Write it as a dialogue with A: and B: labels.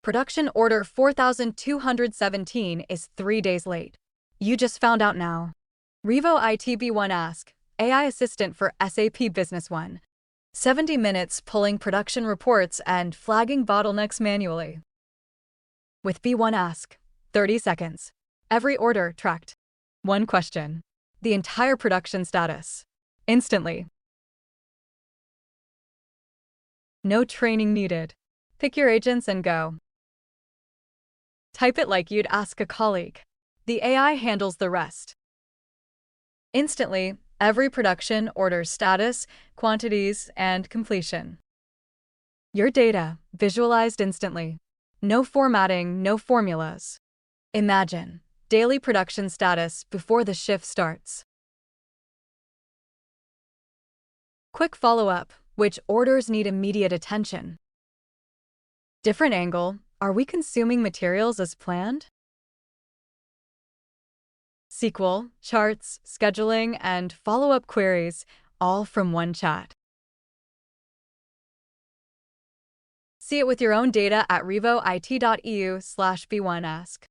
A: Production order 4217 is 3 days late. You just found out now. REVO IT B1 Ask, AI assistant for SAP Business One. 70 minutes pulling production reports and flagging bottlenecks manually. With B1 Ask, 30 seconds. Every order tracked. One question. The entire production status. Instantly. No training needed. Pick your agents and go. Type it like you'd ask a colleague. The AI handles the rest. Instantly, every production orders status, quantities, and completion. Your data, visualized instantly. No formatting, no formulas. Imagine daily production status before the shift starts. Quick follow-up, which orders need immediate attention? Different angle, are we consuming materials as planned? SQL, charts, scheduling, and follow-up queries, all from one chat. See it with your own data at revoit.eu/b1ask.